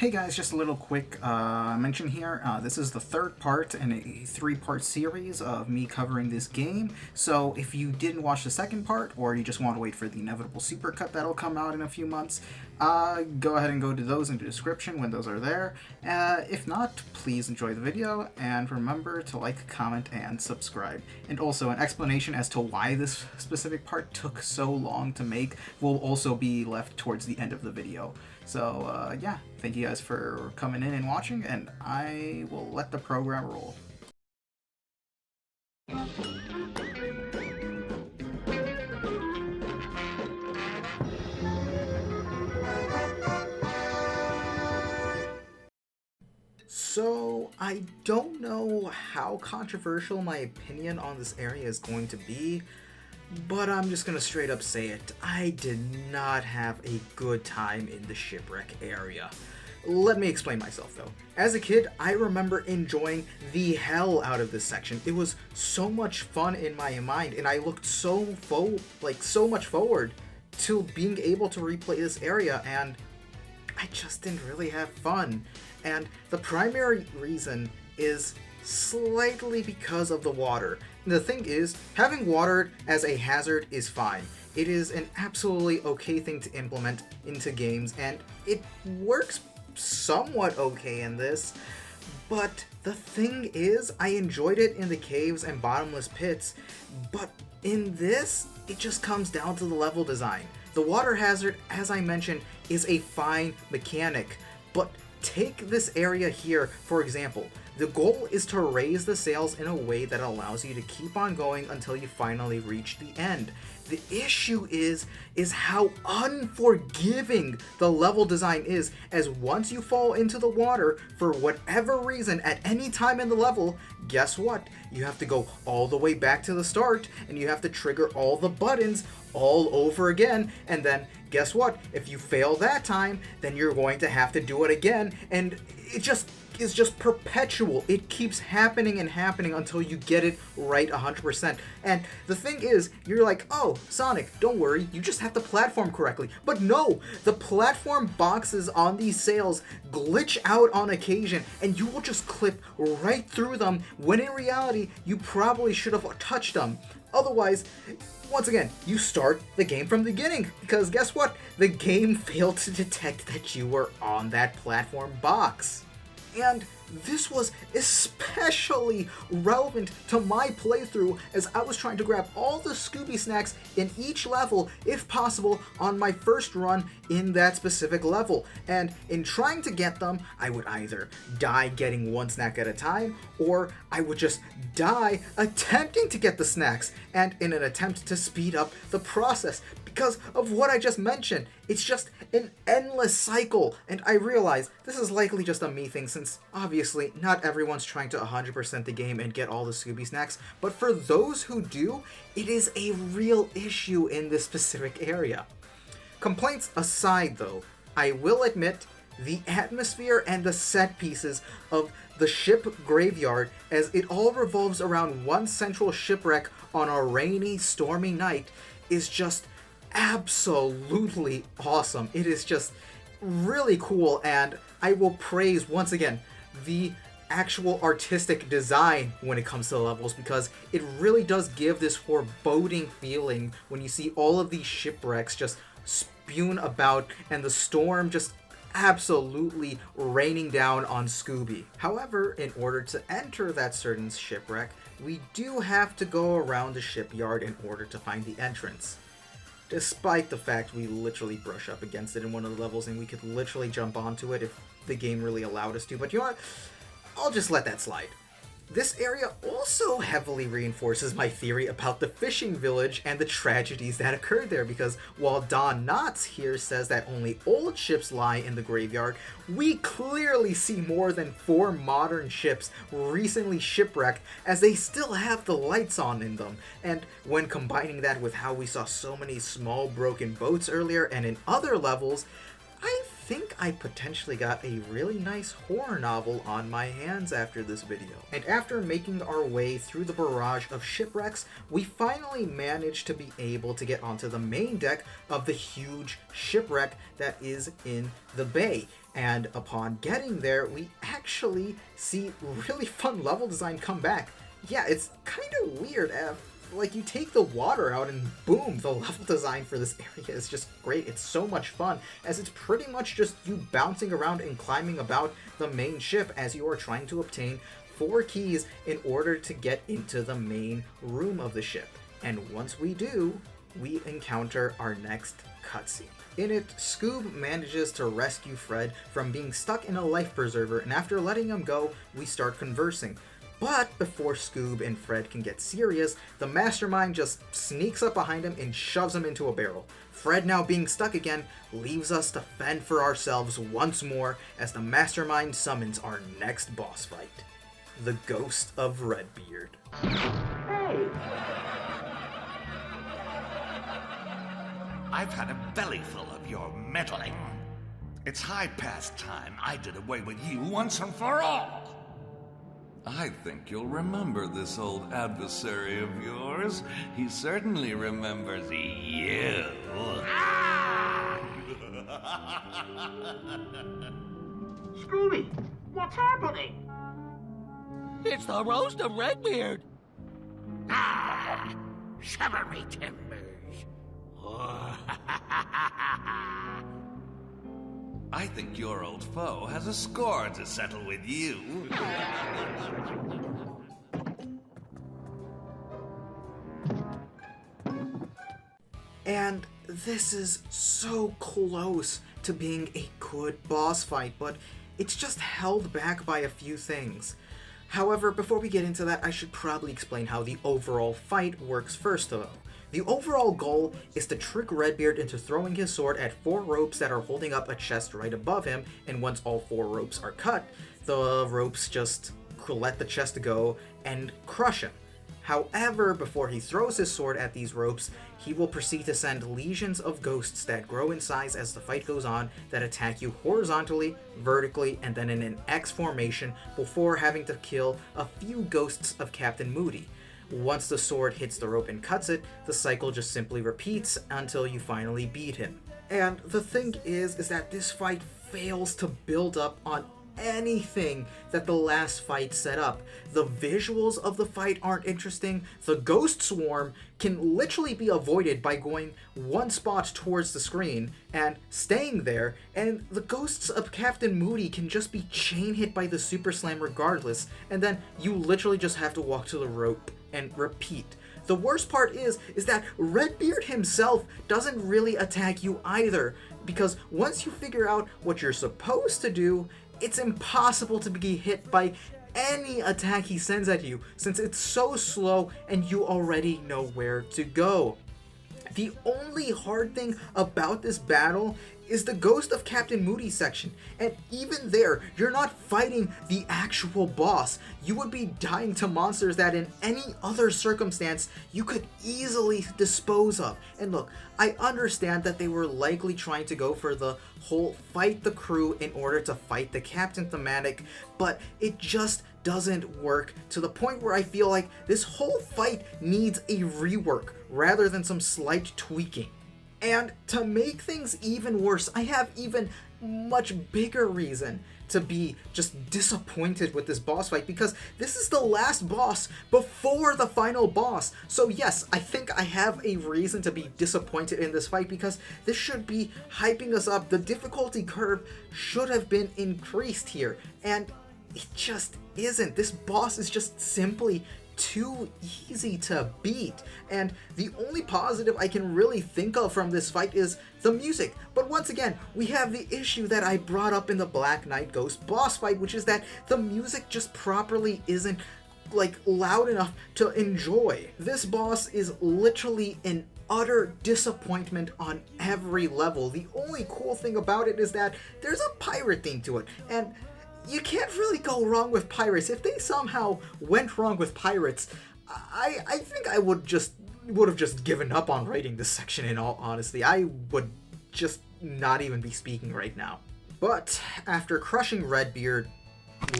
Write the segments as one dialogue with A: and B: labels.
A: Hey guys, just a little quick mention here. This is the third part in a three-part series of me covering this game. So if you didn't watch the second part, or you just want to wait for the inevitable supercut that'll come out in a few months, go ahead and go to those in the description when those are there. If not, please enjoy the video, and remember to like, comment, and subscribe. And also, an explanation as to why this specific part took so long to make will also be left towards the end of the video. So, yeah, thank you guys for coming in and watching, and I will let the program roll. So, I don't know how controversial my opinion on this area is going to be, but I'm just gonna straight up say it. I did not have a good time in the shipwreck area. Let me explain myself though. As a kid, I remember enjoying the hell out of this section. It was so much fun in my mind, and I looked so much forward to being able to replay this area, and I just didn't really have fun. And the primary reason is slightly because of the water. The thing is, having water as a hazard is fine. It is an absolutely okay thing to implement into games, and it works somewhat okay in this. But the thing is, I enjoyed it in the caves and bottomless pits, but in this, it just comes down to the level design. The water hazard, as I mentioned, is a fine mechanic, but take this area here, for example. The goal is to raise the sails in a way that allows you to keep on going until you finally reach the end. The issue is how unforgiving the level design is, as once you fall into the water, for whatever reason, at any time in the level, guess what? You have to go all the way back to the start, and you have to trigger all the buttons all over again, and then guess what? If you fail that time, then you're going to have to do it again, and it just is just perpetual. It keeps happening and happening until you get it right 100%. And the thing is, you're like, oh, Sonic, don't worry, you just have to platform correctly. But no, the platform boxes on these sails glitch out on occasion, and you will just clip right through them, when in reality, you probably should have touched them. Otherwise, once again, you start the game from the beginning, because guess what? The game failed to detect that you were on that platform box. And this was especially relevant to my playthrough, as I was trying to grab all the Scooby snacks in each level, if possible, on my first run in that specific level. And in trying to get them, I would either die getting one snack at a time, or I would just die attempting to get the snacks, and in an attempt to speed up the process. Because of what I just mentioned, it's just an endless cycle, and I realize this is likely just a me thing, since obviously not everyone's trying to 100% the game and get all the Scooby snacks, but for those who do, it is a real issue in this specific area. Complaints aside though, I will admit the atmosphere and the set pieces of the ship graveyard, as it all revolves around one central shipwreck on a rainy, stormy night, is just absolutely awesome. It is just really cool, and I will praise once again the actual artistic design when it comes to the levels, because it really does give this foreboding feeling when you see all of these shipwrecks just spewing about and the storm just absolutely raining down on Scooby. However, in order to enter that certain shipwreck, we do have to go around the shipyard in order to find the entrance. Despite the fact we literally brush up against it in one of the levels, and we could literally jump onto it if the game really allowed us to, but you know what? I'll just let that slide. This area also heavily reinforces my theory about the fishing village and the tragedies that occurred there, because while Don Knotts here says that only old ships lie in the graveyard, we clearly see more than 4 modern ships recently shipwrecked, as they still have the lights on in them. And when combining that with how we saw so many small broken boats earlier and in other levels, I think I potentially got a really nice horror novel on my hands after this video. And after making our way through the barrage of shipwrecks, we finally managed to be able to get onto the main deck of the huge shipwreck that is in the bay. And upon getting there, we actually see really fun level design come back. Yeah, it's kind of weird. Like, you take the water out and boom, the level design for this area is just great. It's so much fun, as it's pretty much just you bouncing around and climbing about the main ship as you are trying to obtain 4 keys in order to get into the main room of the ship. And once we do, we encounter our next cutscene. In it, Scoob manages to rescue Fred from being stuck in a life preserver, and after letting him go, we start conversing. But before Scoob and Fred can get serious, the Mastermind just sneaks up behind him and shoves him into a barrel. Fred, now being stuck again, leaves us to fend for ourselves once more as the Mastermind summons our next boss fight, the Ghost of Redbeard.
B: Hey!
C: I've had a bellyful of your meddling. It's high past time I did away with you once and for all.
D: I think you'll remember this old adversary of yours. He certainly remembers you.
B: Scooby, what's happening?
E: It's the roast of Redbeard.
C: Shivery timbers.
D: I think your old foe has a score to settle with you.
A: And this is so close to being a good boss fight, but it's just held back by a few things. However, before we get into that, I should probably explain how the overall fight works first though. The overall goal is to trick Redbeard into throwing his sword at 4 ropes that are holding up a chest right above him, and once all 4 ropes are cut, the ropes just let the chest go and crush him. However, before he throws his sword at these ropes, he will proceed to send legions of ghosts that grow in size as the fight goes on that attack you horizontally, vertically, and then in an X formation before having to kill a few ghosts of Captain Moody. Once the sword hits the rope and cuts it, the cycle just simply repeats until you finally beat him. And the thing is that this fight fails to build up on anything that the last fight set up. The visuals of the fight aren't interesting. The ghost swarm can literally be avoided by going one spot towards the screen and staying there, and the ghosts of Captain Moody can just be chain hit by the Super Slam regardless, and then you literally just have to walk to the rope and repeat. The worst part is that Redbeard himself doesn't really attack you either, because once you figure out what you're supposed to do, it's impossible to be hit by any attack he sends at you, since it's so slow and you already know where to go. The only hard thing about this battle is the Ghost of Captain Moody section, and even there, you're not fighting the actual boss. You would be dying to monsters that in any other circumstance you could easily dispose of. And look, I understand that they were likely trying to go for the whole fight the crew in order to fight the captain thematic, but it just doesn't work to the point where I feel like this whole fight needs a rework rather than some slight tweaking. And to make things even worse, I have even much bigger reason to be just disappointed with this boss fight, because this is the last boss before the final boss. So yes, I think I have a reason to be disappointed in this fight, because this should be hyping us up. The difficulty curve should have been increased here, and it just isn't. This boss is just simply too easy to beat, and the only positive I can really think of from this fight is the music. But once again, we have the issue that I brought up in the Black Knight Ghost boss fight, which is that the music just properly isn't like loud enough to enjoy. This boss is literally an utter disappointment on every level. The only cool thing about it is that there's a pirate theme to it, and you can't really go wrong with pirates. If they somehow went wrong with pirates, I think I would have just given up on writing this section in all honesty. I would just not even be speaking right now. But after crushing Redbeard,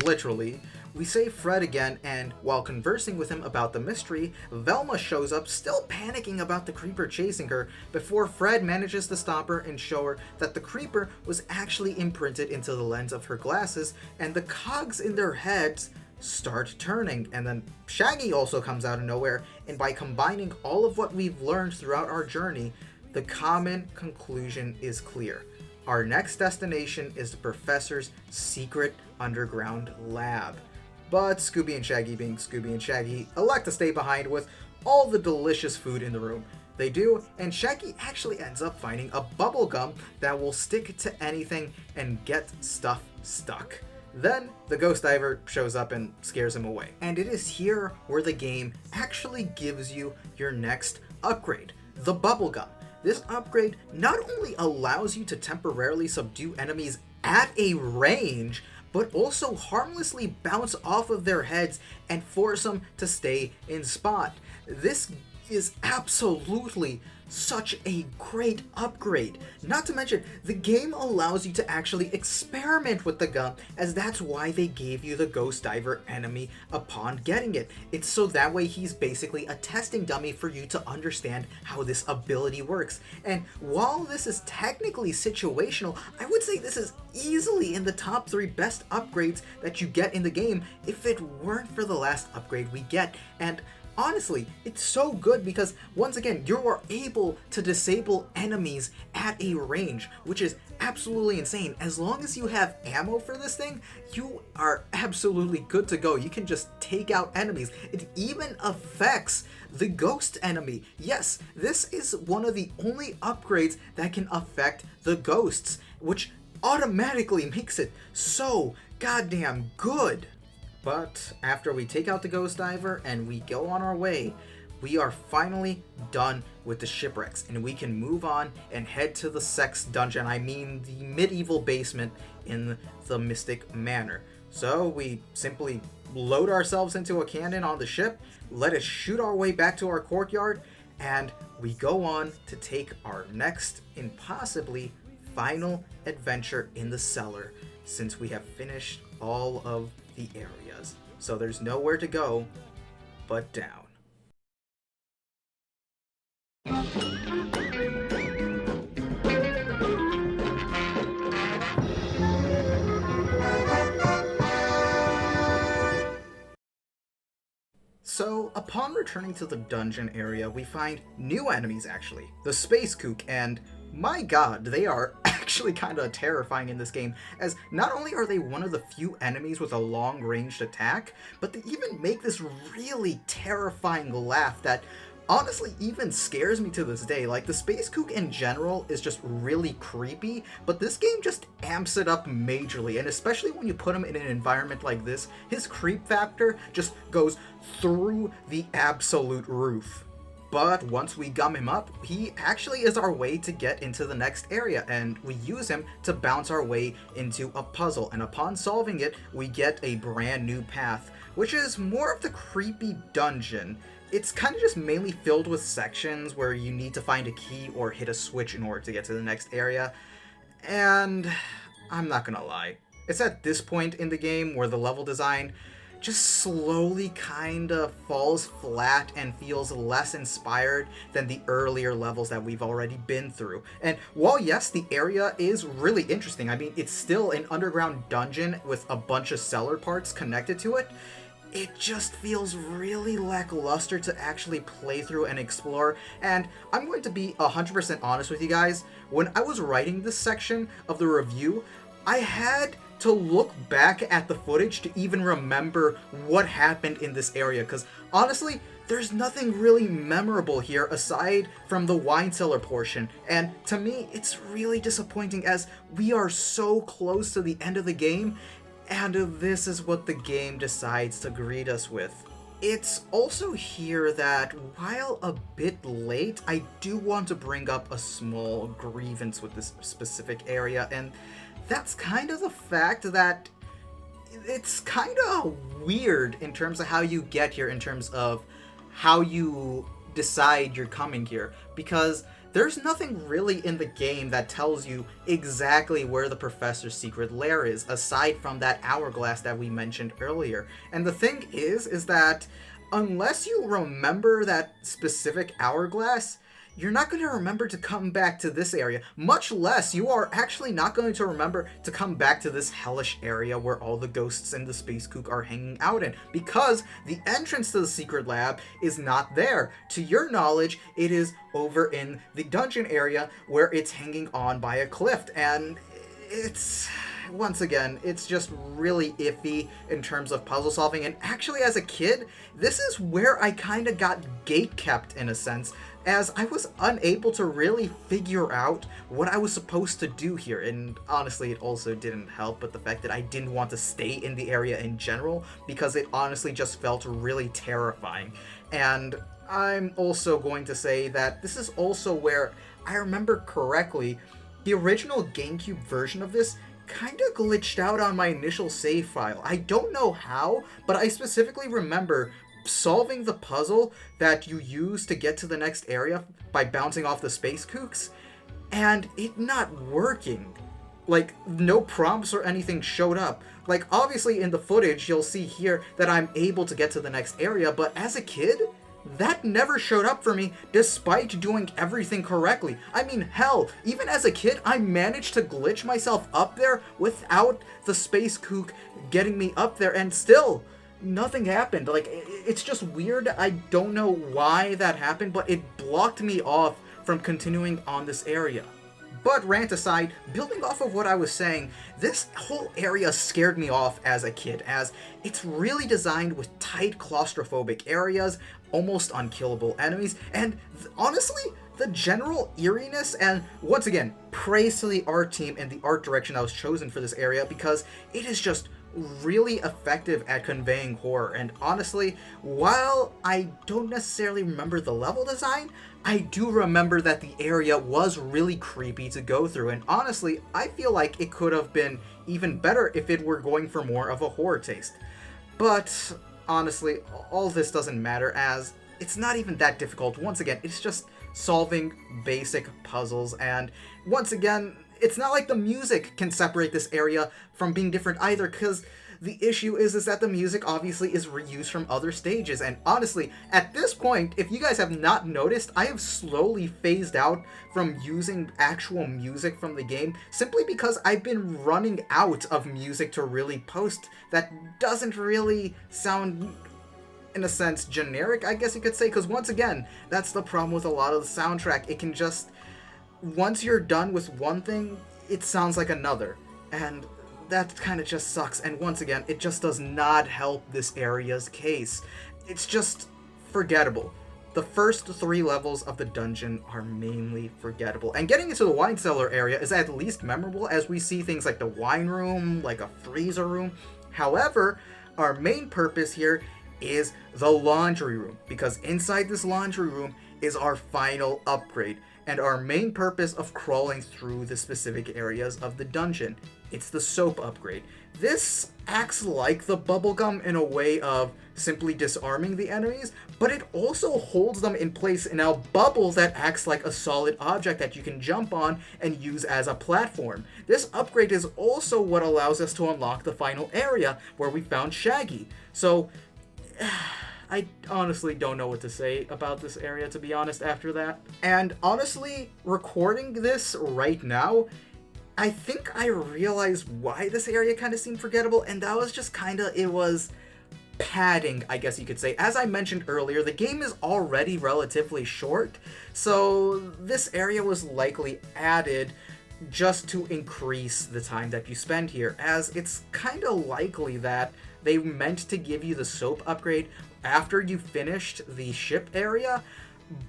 A: literally, we save Fred again, and while conversing with him about the mystery, Velma shows up, still panicking about the creeper chasing her, before Fred manages to stop her and show her that the creeper was actually imprinted into the lens of her glasses, and the cogs in their heads start turning. And then Shaggy also comes out of nowhere, and by combining all of what we've learned throughout our journey, the common conclusion is clear. Our next destination is the professor's secret underground lab. But Scooby and Shaggy, being Scooby and Shaggy, elect to stay behind with all the delicious food in the room. They do, and Shaggy actually ends up finding a bubble gum that will stick to anything and get stuff stuck. Then the ghost diver shows up and scares him away. And it is here where the game actually gives you your next upgrade, the bubble gum. This upgrade not only allows you to temporarily subdue enemies at a range, but also harmlessly bounce off of their heads and force them to stay in spot. This is absolutely such a great upgrade. Not to mention, the game allows you to actually experiment with the gun, as that's why they gave you the Ghost Diver enemy upon getting it. It's so that way he's basically a testing dummy for you to understand how this ability works. And while this is technically situational, I would say this is easily in the top 3 best upgrades that you get in the game if it weren't for the last upgrade we get. And honestly, it's so good because, once again, you are able to disable enemies at a range, which is absolutely insane. As long as you have ammo for this thing, you are absolutely good to go. You can just take out enemies. It even affects the ghost enemy. Yes, this is one of the only upgrades that can affect the ghosts, which automatically makes it so goddamn good. But after we take out the Ghost Diver and we go on our way, we are finally done with the shipwrecks, and we can move on and head to the sex dungeon. I mean, the medieval basement in the Mystic Manor. So we simply load ourselves into a cannon on the ship, let us shoot our way back to our courtyard, and we go on to take our next and possibly final adventure in the cellar, since we have finished all of the areas. So there's nowhere to go but down. So, upon returning to the dungeon area, we find new enemies actually, the Space Kook, and my god, they are actually kind of terrifying in this game, as not only are they one of the few enemies with a long-ranged attack, but they even make this really terrifying laugh that honestly even scares me to this day. Like, the Space Kook in general is just really creepy, but this game just amps it up majorly, and especially when you put him in an environment like this, his creep factor just goes through the absolute roof. But once we gum him up, he actually is our way to get into the next area, and we use him to bounce our way into a puzzle, and upon solving it, we get a brand new path, which is more of the creepy dungeon. It's kind of just mainly filled with sections where you need to find a key or hit a switch in order to get to the next area, and I'm not gonna lie, it's at this point in the game where the level design just slowly kinda falls flat and feels less inspired than the earlier levels that we've already been through. And while yes, the area is really interesting, I mean, it's still an underground dungeon with a bunch of cellar parts connected to it, it just feels really lackluster to actually play through and explore. And I'm going to be 100% honest with you guys, when I was writing this section of the review, I had to look back at the footage to even remember what happened in this area, because honestly, there's nothing really memorable here aside from the wine cellar portion, and to me, it's really disappointing as we are so close to the end of the game, and this is what the game decides to greet us with. It's also here that, while a bit late, I do want to bring up a small grievance with this specific area, and that's kind of the fact that it's kind of weird in terms of how you get here, in terms of how you decide you're coming here, because there's nothing really in the game that tells you exactly where the professor's secret lair is, aside from that hourglass that we mentioned earlier. And the thing is that unless you remember that specific hourglass, you're not going to remember to come back to this area, much less you are actually not going to remember to come back to this hellish area where all the ghosts and the space kook are hanging out in, because the entrance to the secret lab is not there. To your knowledge, it is over in the dungeon area where it's hanging on by a cliff, and it's... once again, it's just really iffy in terms of puzzle solving, and actually as a kid, this is where I kind of got gate-kept in a sense, as I was unable to really figure out what I was supposed to do here, and honestly it also didn't help with the fact that I didn't want to stay in the area in general, because it honestly just felt really terrifying. And I'm also going to say that this is also where I remember correctly, the original GameCube version of this kind of glitched out on my initial save file. I don't know how, but I specifically remember solving the puzzle that you use to get to the next area by bouncing off the space kooks, and it not working. Like, no prompts or anything showed up. Like, obviously in the footage you'll see here that I'm able to get to the next area, but as a kid, that never showed up for me despite doing everything correctly. I mean, hell, even as a kid, I managed to glitch myself up there without the space kook getting me up there, and still, nothing happened. Like, it's just weird. I don't know why that happened, but it blocked me off from continuing on this area. But rant aside, building off of what I was saying, this whole area scared me off as a kid, as it's really designed with tight claustrophobic areas, almost unkillable enemies, and honestly, the general eeriness, and once again, praise to the art team and the art direction that was chosen for this area, because it is just really effective at conveying horror. And honestly, while I don't necessarily remember the level design, I do remember that the area was really creepy to go through, and honestly, I feel like it could have been even better if it were going for more of a horror taste. But honestly, all this doesn't matter, as it's not even that difficult. Once again, it's just solving basic puzzles, and once again, it's not like the music can separate this area from being different either, because the issue is that the music obviously is reused from other stages, and honestly, at this point, if you guys have not noticed, I have slowly phased out from using actual music from the game, simply because I've been running out of music to really post that doesn't really sound, in a sense, generic, I guess you could say, because once again, that's the problem with a lot of the soundtrack. It can just, once you're done with one thing, it sounds like another, and that kind of just sucks. And once again, it just does not help this area's case. It's just forgettable. The first 3 levels of the dungeon are mainly forgettable, and getting into the wine cellar area is at least memorable, as we see things like the wine room, like a freezer room. However, our main purpose here is the laundry room, because inside this laundry room is our final upgrade, and our main purpose of crawling through the specific areas of the dungeon. It's the soap upgrade. This acts like the bubblegum in a way of simply disarming the enemies, but it also holds them in place in a bubble that acts like a solid object that you can jump on and use as a platform. This upgrade is also what allows us to unlock the final area where we found Shaggy. So, I honestly don't know what to say about this area, to be honest, after that. And honestly, recording this right now, I think I realized why this area kind of seemed forgettable, and that was just kind of, it was padding, I guess you could say. As I mentioned earlier, the game is already relatively short, so this area was likely added just to increase the time that you spend here, as it's kind of likely that they meant to give you the soap upgrade after you finished the ship area,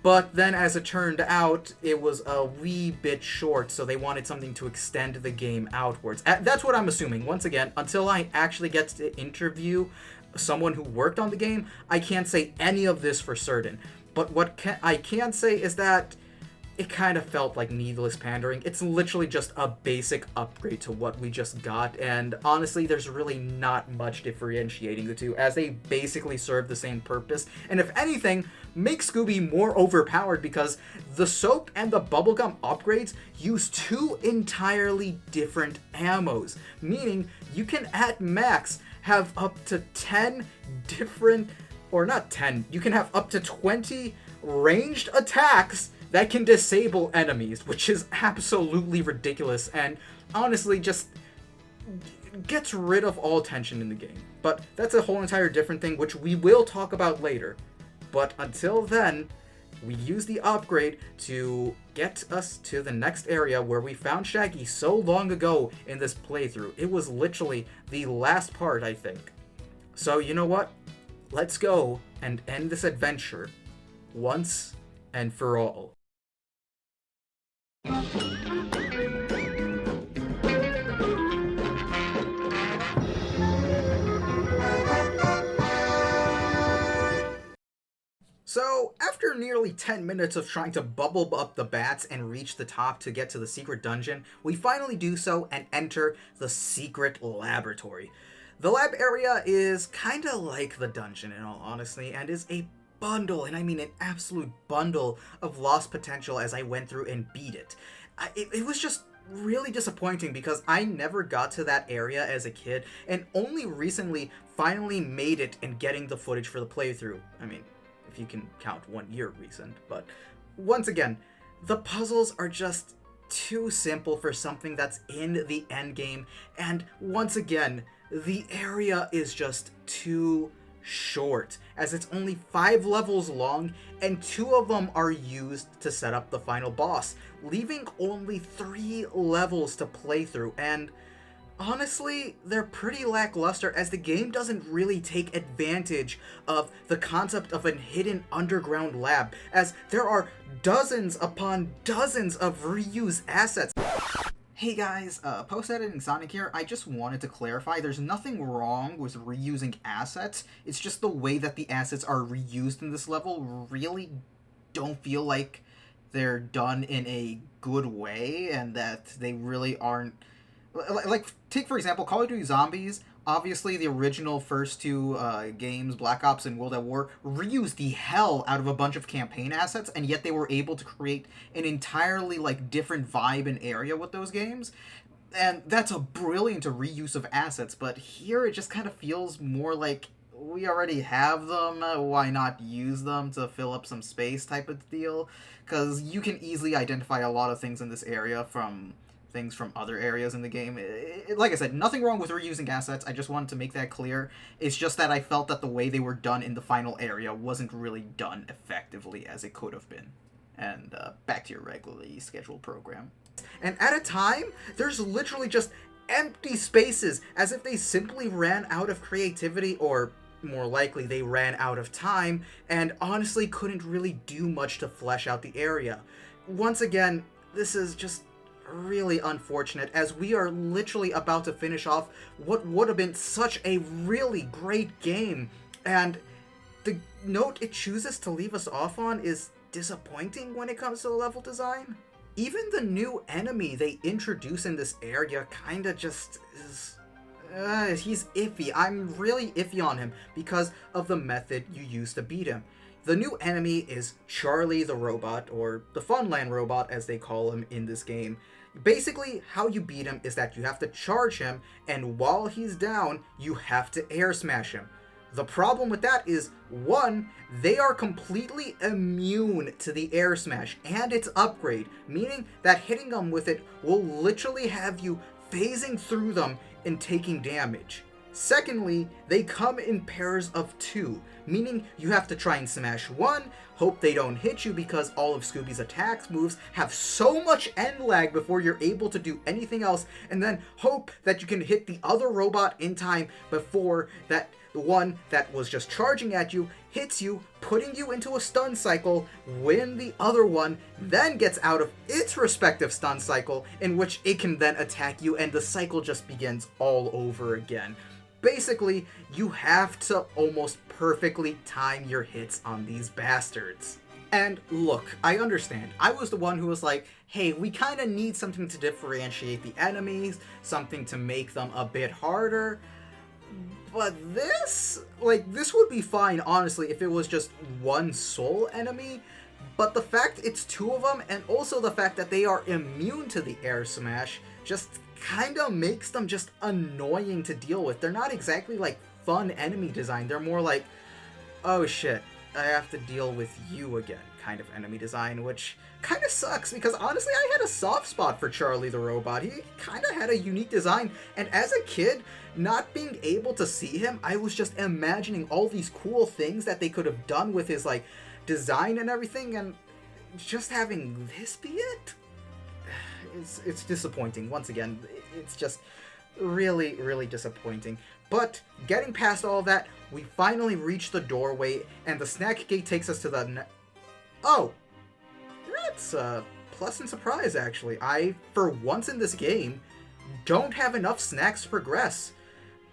A: but then as it turned out, it was a wee bit short, so they wanted something to extend the game outwards. That's what I'm assuming. Once again, until I actually get to interview someone who worked on the game, I can't say any of this for certain. But what I can say is that it kind of felt like needless pandering. It's literally just a basic upgrade to what we just got, and honestly, there's really not much differentiating the two, as they basically serve the same purpose, and if anything, make Scooby more overpowered because the soap and the bubblegum upgrades use two entirely different ammos, meaning you can at max have up to 10 different, or not 10, you can have up to 20 ranged attacks that can disable enemies, which is absolutely ridiculous and honestly just gets rid of all tension in the game. But that's a whole entire different thing, which we will talk about later. But until then, we use the upgrade to get us to the next area where we found Shaggy so long ago in this playthrough. It was literally the last part, I think. So you know what? Let's go and end this adventure once and for all. So, after nearly 10 minutes of trying to bubble up the bats and reach the top to get to the secret dungeon, we finally do so and enter the secret laboratory. The lab area is kinda like the dungeon in all honesty, and is a bundle, and I mean an absolute bundle of lost potential as I went through and beat it. It was just really disappointing because I never got to that area as a kid, and only recently finally made it in getting the footage for the playthrough. I mean, if you can count 1 year recent, but once again, the puzzles are just too simple for something that's in the endgame, and once again, the area is just too short, as it's only 5 levels long, and 2 of them are used to set up the final boss, leaving only 3 levels to play through, and honestly, they're pretty lackluster as the game doesn't really take advantage of the concept of a hidden underground lab, as there are dozens upon dozens of reused assets. Hey guys, post-editing Sonic here. I just wanted to clarify, there's nothing wrong with reusing assets, it's just the way that the assets are reused in this level really don't feel like they're done in a good way, and that they really aren't. Like, take for example, Call of Duty Zombies. Obviously, the original first 2 games, Black Ops and World at War, reused the hell out of a bunch of campaign assets, and yet they were able to create an entirely, like, different vibe and area with those games. And that's a brilliant reuse of assets, but here it just kind of feels more like we already have them, why not use them to fill up some space type of deal? Because you can easily identify a lot of things in this area from things from other areas in the game. Like I said, nothing wrong with reusing assets, I just wanted to make that clear. It's just that I felt that the way they were done in the final area wasn't really done effectively as it could have been. And back to your regularly scheduled program. And at a time, there's literally just empty spaces, as if they simply ran out of creativity, or more likely they ran out of time, and honestly couldn't really do much to flesh out the area. Once again, this is just really unfortunate, as we are literally about to finish off what would have been such a really great game, and the note it chooses to leave us off on is disappointing when it comes to level design. Even the new enemy they introduce in this area kinda just is... he's iffy. I'm really iffy on him because of the method you use to beat him. The new enemy is Charlie the Robot, or the Funland Robot as they call him in this game. Basically, how you beat him is that you have to charge him, and while he's down, you have to air smash him. The problem with that is, 1, they are completely immune to the air smash and its upgrade, meaning that hitting them with it will literally have you phasing through them and taking damage. Secondly, they come in pairs of 2, meaning you have to try and smash 1, hope they don't hit you because all of Scooby's attack moves have so much end lag before you're able to do anything else, and then hope that you can hit the other robot in time before that the one that was just charging at you hits you, putting you into a stun cycle, when the other one then gets out of its respective stun cycle, in which it can then attack you, and the cycle just begins all over again. Basically, you have to almost perfectly time your hits on these bastards. And look, I understand. I was the one who was like, hey, we kind of need something to differentiate the enemies, something to make them a bit harder. But this would be fine, honestly, if it was just one soul enemy. But the fact it's two of them, and also the fact that they are immune to the air smash, just kind of makes them just annoying to deal with. They're not exactly, like, fun enemy design. They're more like, oh shit, I have to deal with you again kind of enemy design, which kind of sucks because honestly I had a soft spot for Charlie the Robot. He kind of had a unique design, and as a kid, not being able to see him, I was just imagining all these cool things that they could have done with his, like, design and everything, and just having this be it? It's disappointing. Once again, it's just really, really disappointing. But getting past all of that, we finally reach the doorway, and the snack gate takes us to the... Oh! That's a pleasant surprise, actually. I, for once in this game, don't have enough snacks to progress.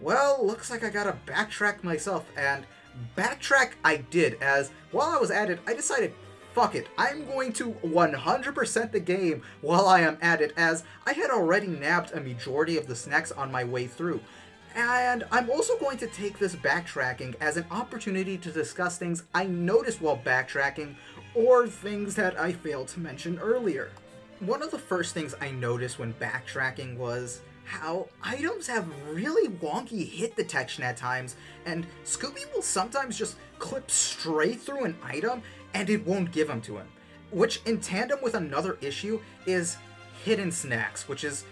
A: Well, looks like I gotta backtrack myself, and backtrack I did, as while I was at it, I decided, fuck it, I'm going to 100% the game while I am at it, as I had already nabbed a majority of the snacks on my way through. And I'm also going to take this backtracking as an opportunity to discuss things I noticed while backtracking, or things that I failed to mention earlier. One of the first things I noticed when backtracking was how items have really wonky hit detection at times, and Scooby will sometimes just clip straight through an item and it won't give them to him. Which, in tandem with another issue, is hidden snacks, which is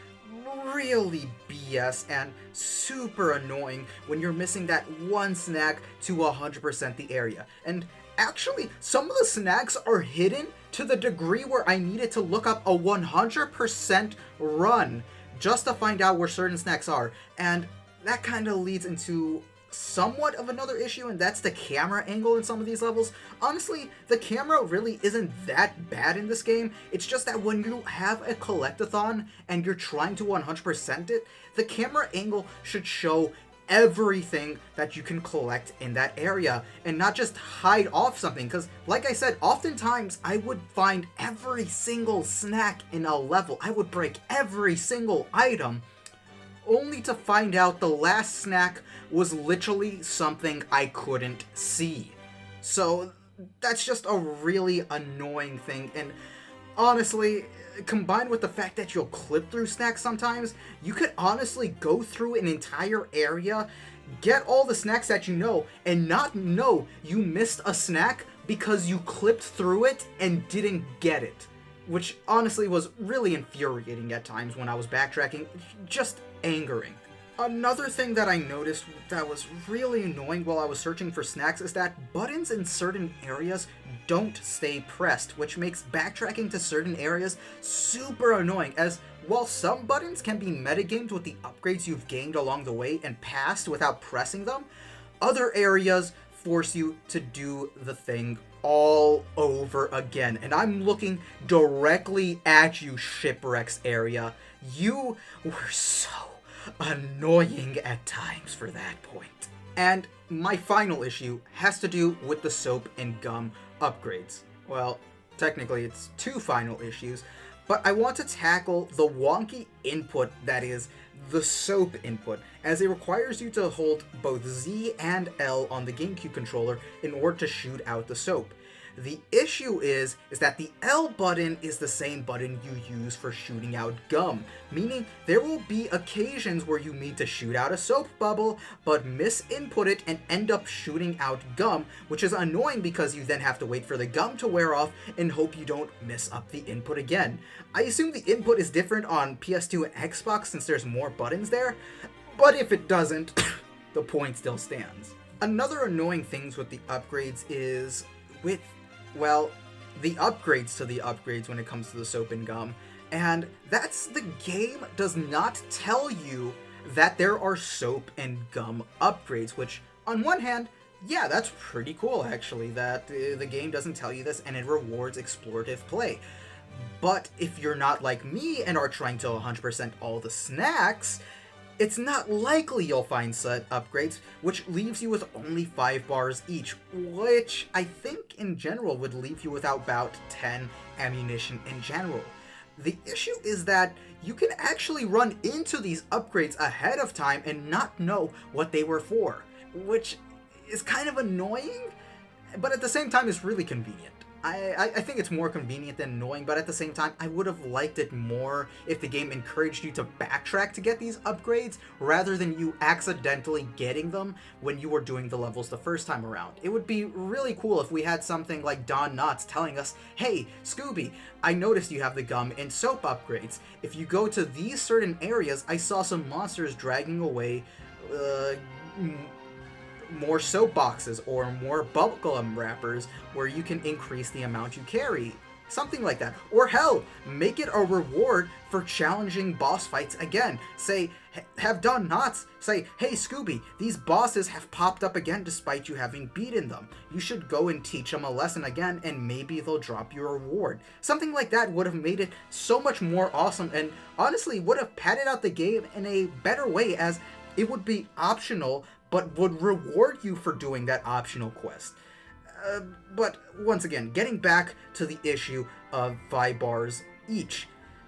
A: really BS and super annoying when you're missing that one snack to 100% the area. And actually, some of the snacks are hidden to the degree where I needed to look up a 100% run just to find out where certain snacks are. And that kind of leads into somewhat of another issue, and that's the camera angle in some of these levels. Honestly, the camera really isn't that bad in this game. It's just that when you have a collectathon and you're trying to 100% it, the camera angle should show everything that you can collect in that area and not just hide off something, because like I said, oftentimes I would find every single snack in a level. I would break every single item only to find out the last snack was literally something I couldn't see. So that's just a really annoying thing, and honestly, combined with the fact that you'll clip through snacks sometimes, you could honestly go through an entire area, get all the snacks that you know, and not know you missed a snack because you clipped through it and didn't get it. Which honestly was really infuriating at times when I was backtracking, just angering. Another thing that I noticed that was really annoying while I was searching for snacks is that buttons in certain areas don't stay pressed, which makes backtracking to certain areas super annoying, as while some buttons can be metagamed with the upgrades you've gained along the way and passed without pressing them, other areas force you to do the thing all over again. And I'm looking directly at you, Shipwrecks area. You were so annoying at times for that point. And my final issue has to do with the soap and gum upgrades. Well, technically it's two final issues, but I want to tackle the wonky input that is the soap input, as it requires you to hold both Z and L on the GameCube controller in order to shoot out the soap. The issue is that the L button is the same button you use for shooting out gum, meaning there will be occasions where you need to shoot out a soap bubble, but misinput it and end up shooting out gum, which is annoying because you then have to wait for the gum to wear off and hope you don't mess up the input again. I assume the input is different on PS2 and Xbox since there's more buttons there, but if it doesn't, the point still stands. Another annoying things with the upgrades is with, well, the upgrades to the upgrades when it comes to the soap and gum, and that's the game does not tell you that there are soap and gum upgrades, which on one hand, yeah, that's pretty cool actually, that the game doesn't tell you this and it rewards explorative play. But if you're not like me and are trying to 100% all the snacks, it's not likely you'll find set upgrades, which leaves you with only 5 bars each, which I think in general would leave you with about 10 ammunition in general. The issue is that you can actually run into these upgrades ahead of time and not know what they were for, which is kind of annoying, but at the same time is really convenient. I think it's more convenient than annoying, but at the same time, I would have liked it more if the game encouraged you to backtrack to get these upgrades, rather than you accidentally getting them when you were doing the levels the first time around. It would be really cool if we had something like Don Knotts telling us, hey, Scooby, I noticed you have the gum and soap upgrades. If you go to these certain areas, I saw some monsters dragging away, more soap boxes or more bubblegum wrappers where you can increase the amount you carry. Something like that. Or hell, make it a reward for challenging boss fights again. Say, have Don Knotts say, hey Scooby, these bosses have popped up again despite you having beaten them. You should go and teach them a lesson again and maybe they'll drop you a reward. Something like that would have made it so much more awesome and honestly would have padded out the game in a better way, as it would be optional but would reward you for doing that optional quest. But once again, getting back to the issue of 5 bars each.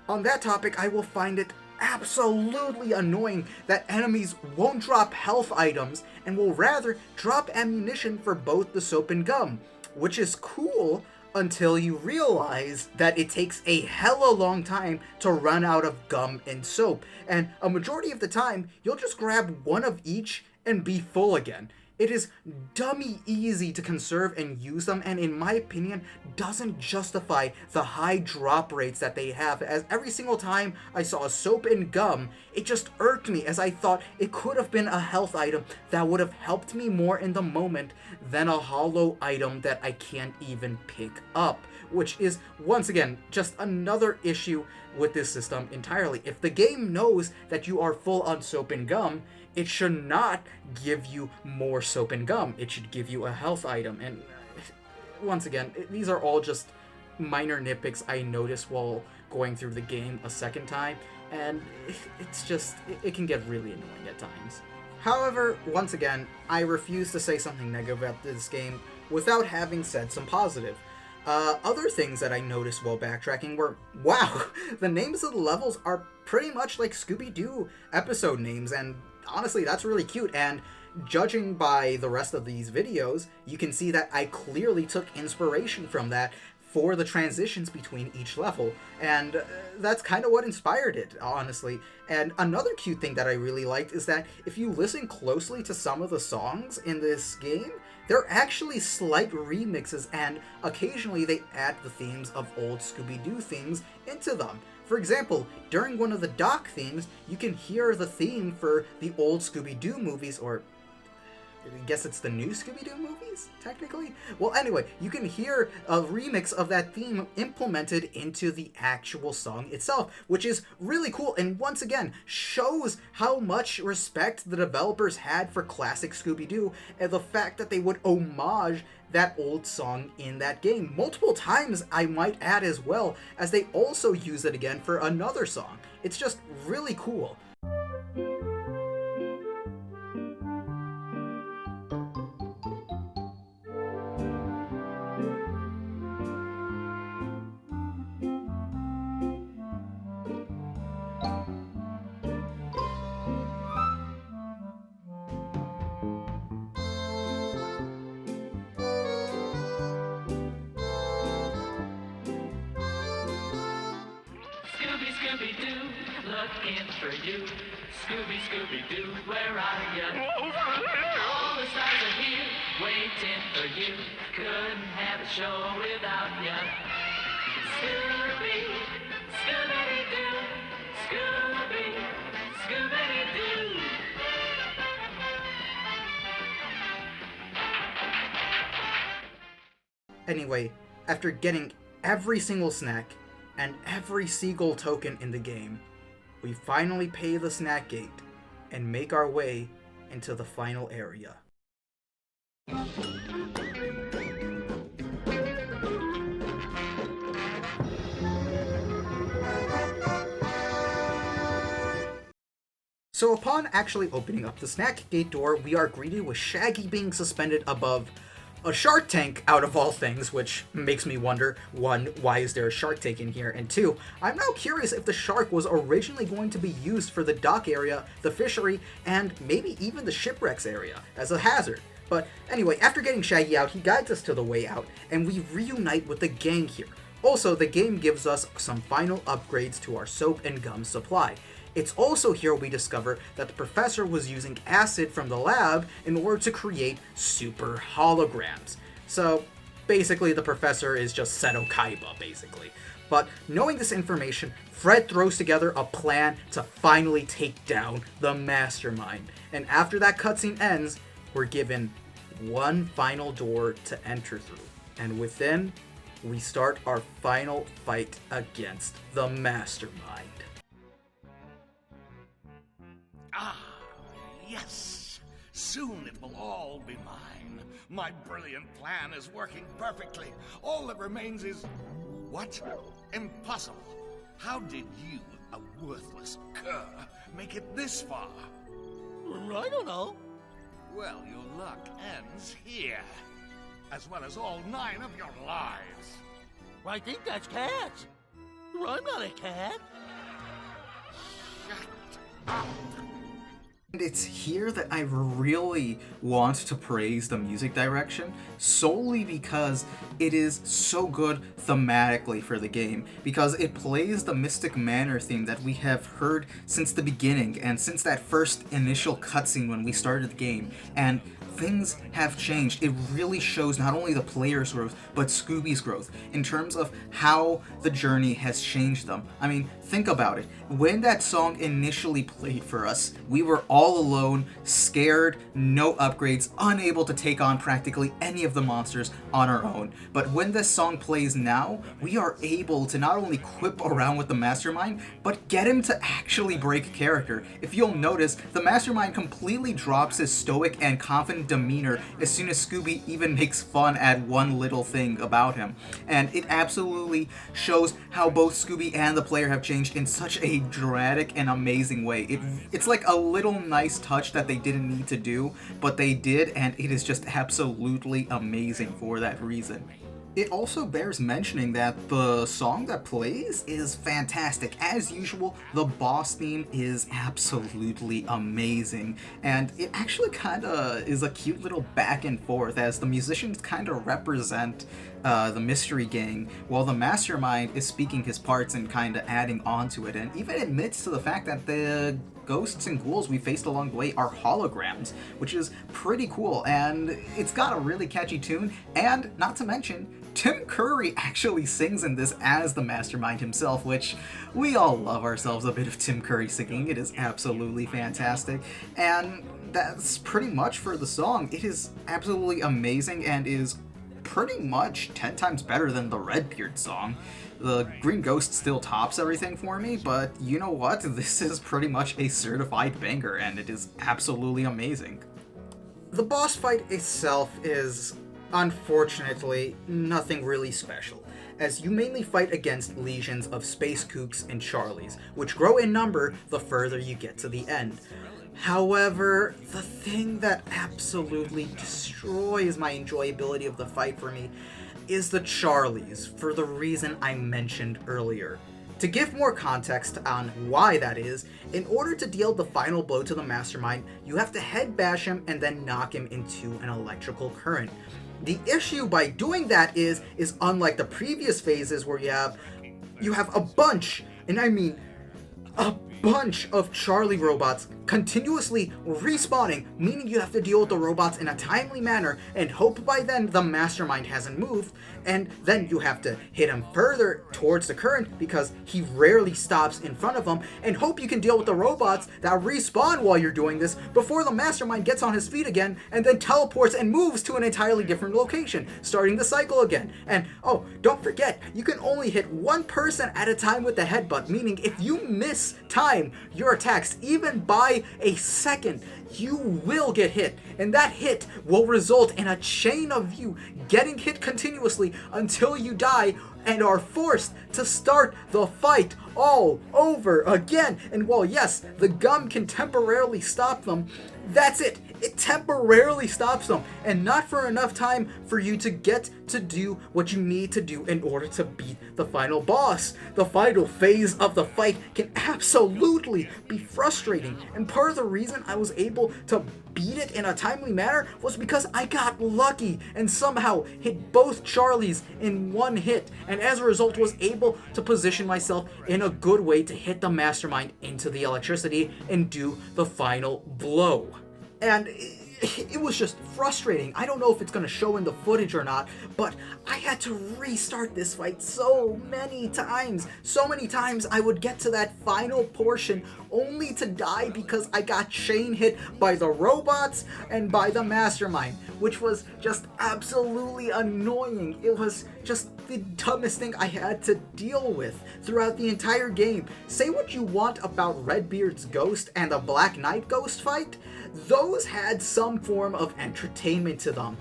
A: On that topic, I will find it absolutely annoying that enemies won't drop health items and will rather drop ammunition for both the soap and gum, which is cool until you realize that it takes a hella long time to run out of gum and soap, and a majority of the time, you'll just grab one of each and be full again. It is dummy easy to conserve and use them, and in my opinion, doesn't justify the high drop rates that they have, as every single time I saw a soap and gum, it just irked me, as I thought it could have been a health item that would have helped me more in the moment than a hollow item that I can't even pick up, which is, once again, just another issue with this system entirely. If the game knows that you are full on soap and gum, it should not give you more soap and gum. It should give you a health item. And once again, these are all just minor nitpicks I noticed while going through the game a second time, and it's just, it can get really annoying at times. However, once again, I refuse to say something negative about this game without having said some positive. Other things that I noticed while backtracking were, wow, the names of the levels are pretty much like Scooby Doo episode names, and honestly, that's really cute, and judging by the rest of these videos, you can see that I clearly took inspiration from that for the transitions between each level, and that's kind of what inspired it, honestly. And another cute thing that I really liked is that if you listen closely to some of the songs in this game, they're actually slight remixes, and occasionally they add the themes of old Scooby-Doo themes into them. For example, during one of the Doc themes, you can hear the theme for the old Scooby-Doo movies, or I guess it's the new Scooby-Doo movies, technically? Well, anyway, you can hear a remix of that theme implemented into the actual song itself, which is really cool, and once again, shows how much respect the developers had for classic Scooby-Doo, and the fact that they would homage that old song in that game. Multiple times, I might add, as well, as they also use it again for another song. It's just really cool.
F: Scooby-Doo, looking for you. Scooby-Doo, where are you? Over there! All the stars are here, waiting for you. Couldn't have a show without you. Scooby, Scooby-Doo, Scooby, Scooby-Doo.
A: Anyway, after getting every single snack and every seagull token in the game, we finally pay the snack gate and make our way into the final area. So upon actually opening up the snack gate door, we are greeted with Shaggy being suspended above a shark tank, out of all things, which makes me wonder, one, why is there a shark tank in here? And two, I'm now curious if the shark was originally going to be used for the dock area, the fishery, and maybe even the shipwrecks area as a hazard. But anyway, after getting Shaggy out, he guides us to the way out, and we reunite with the gang here. Also, the game gives us some final upgrades to our soap and gum supply. It's also here we discover that the professor was using acid from the lab in order to create super holograms. So basically the professor is just Seto Kaiba, basically. But knowing this information, Fred throws together a plan to finally take down the mastermind. And after that cutscene ends, we're given one final door to enter through. And within, we start our final fight against the mastermind.
C: Ah, yes. Soon it will all be mine. My brilliant plan is working perfectly. All that remains is... What? Impossible. How did you, a worthless cur, make it this far?
E: I don't know.
C: Well, your luck ends here. As well as all 9 of your lives.
E: I think that's cats. I'm not a cat.
C: Shut up.
A: And it's here that I really want to praise the music direction, solely because it is so good thematically for the game, because it plays the Mystic Manor theme that we have heard since the beginning, and since that first initial cutscene when we started the game, and things have changed. It really shows not only the player's growth, but Scooby's growth, in terms of how the journey has changed them. I mean, think about it. When that song initially played for us, we were all alone, scared, no upgrades, unable to take on practically any of the monsters on our own. But when this song plays now, we are able to not only quip around with the Mastermind, but get him to actually break character. If you'll notice, the Mastermind completely drops his stoic and confident demeanor as soon as Scooby even makes fun at one little thing about him. And it absolutely shows how both Scooby and the player have changed in such a dramatic and amazing way. It's like a little nice touch that they didn't need to do, but they did, and it is just absolutely amazing for that reason. It also bears mentioning that the song that plays is fantastic. As usual, the boss theme is absolutely amazing, and it actually kind of is a cute little back and forth as the musicians kind of represent the mystery gang, while the mastermind is speaking his parts and kind of adding on to it, and even admits to the fact that the ghosts and ghouls we faced along the way are holograms, which is pretty cool, and it's got a really catchy tune, and not to mention, Tim Curry actually sings in this as the mastermind himself, which we all love ourselves a bit of Tim Curry singing. It is absolutely fantastic, and that's pretty much for the song. It is absolutely amazing and is pretty much 10 times better than the Redbeard song. The Green Ghost still tops everything for me, but you know what? This is pretty much a certified banger, and it is absolutely amazing. The boss fight itself is, unfortunately, nothing really special, as you mainly fight against legions of Space Kooks and Charlies, which grow in number the further you get to the end. However, the thing that absolutely destroys my enjoyability of the fight for me is the Charlies, for the reason I mentioned earlier. To give more context on why that is, in order to deal the final blow to the Mastermind, you have to head bash him and then knock him into an electrical current. The issue by doing that is unlike the previous phases where you have a bunch, and I mean a bunch of Charlie robots continuously respawning, meaning you have to deal with the robots in a timely manner and hope by then the Mastermind hasn't moved, and then you have to hit him further towards the current because he rarely stops in front of them, and hope you can deal with the robots that respawn while you're doing this before the Mastermind gets on his feet again and then teleports and moves to an entirely different location, starting the cycle again. And oh, don't forget, you can only hit one person at a time with the headbutt, meaning if you miss time your attacks even by a second, you will get hit, and that hit will result in a chain of you getting hit continuously until you die and are forced to start the fight all over again. And while yes, the gum can temporarily stop them, that's it. It temporarily stops them, and not for enough time for you to get to do what you need to do in order to beat the final boss. The final phase of the fight can absolutely be frustrating, and part of the reason I was able to beat it in a timely manner was because I got lucky and somehow hit both Charlies in one hit, and as a result was able to position myself in a good way to hit the mastermind into the electricity and do the final blow. And it was just frustrating. I don't know if it's going to show in the footage or not, but I had to restart this fight so many times. So many times I would get to that final portion only to die because I got chain hit by the robots and by the mastermind, which was just absolutely annoying. It was just the dumbest thing I had to deal with throughout the entire game. Say what you want about Redbeard's ghost and the Black Knight ghost fight, those had some form of entertainment to them.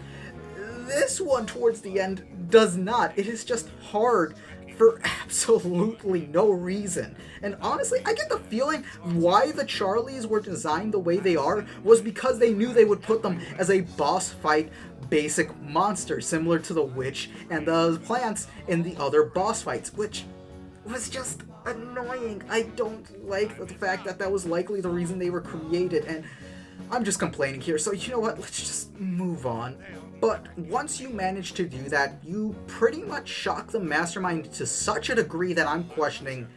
A: This one towards the end does not. It is just hard for absolutely no reason. And honestly, I get the feeling why the Charlies were designed the way they are was because they knew they would put them as a boss fight basic monster, similar to the witch and the plants in the other boss fights, which was just annoying. I don't like the fact that that was likely the reason they were created, and I'm just complaining here, so you know what, let's just move on. But once you manage to do that, you pretty much shock the mastermind to such a degree that I'm questioning,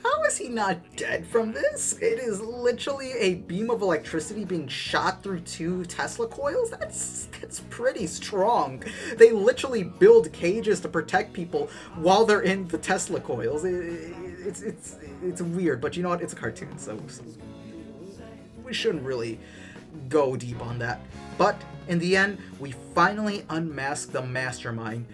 A: how is he not dead from this? It is literally a beam of electricity being shot through 2 Tesla coils? That's pretty strong. They literally build cages to protect people while they're in the Tesla coils. It's weird, but you know what, it's a cartoon, so we shouldn't really go deep on that. But in the end, we finally unmask the mastermind.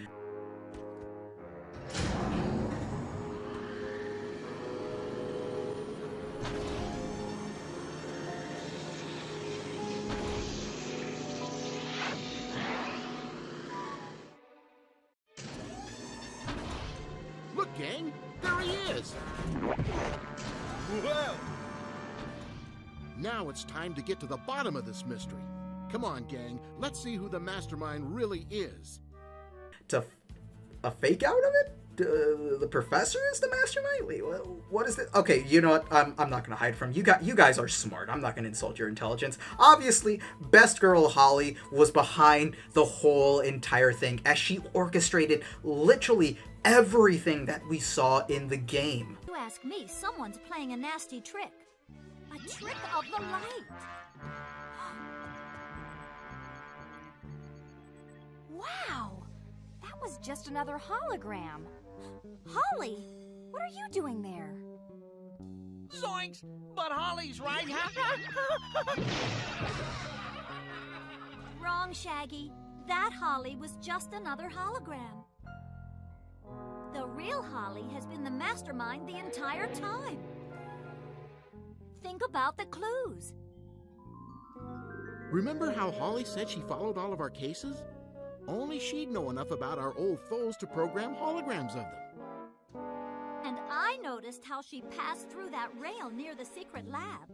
G: Look, gang, there he is. Whoa! Now it's time to get to the bottom of this mystery. Come on, gang, let's see who the mastermind really is.
A: To a fake out of it? The professor is the mastermind? Wait, what is it? Okay, you know what? I'm not gonna hide from you. You guys are smart. I'm not gonna insult your intelligence. Obviously, Best Girl Holly was behind the whole entire thing, as she orchestrated literally everything that we saw in the game.
H: You ask me, someone's playing a nasty trick. A trick of the light. Wow, that was just another hologram. Holly, what are you doing there?
E: Zoinks! But Holly's right.
H: Wrong, Shaggy. That Holly was just another hologram. The real Holly has been the mastermind the entire time. Think about the clues.
G: Remember how Holly said she followed all of our cases? Only she'd know enough about our old foes to program holograms of them.
H: And I noticed how she passed through that rail near the secret lab.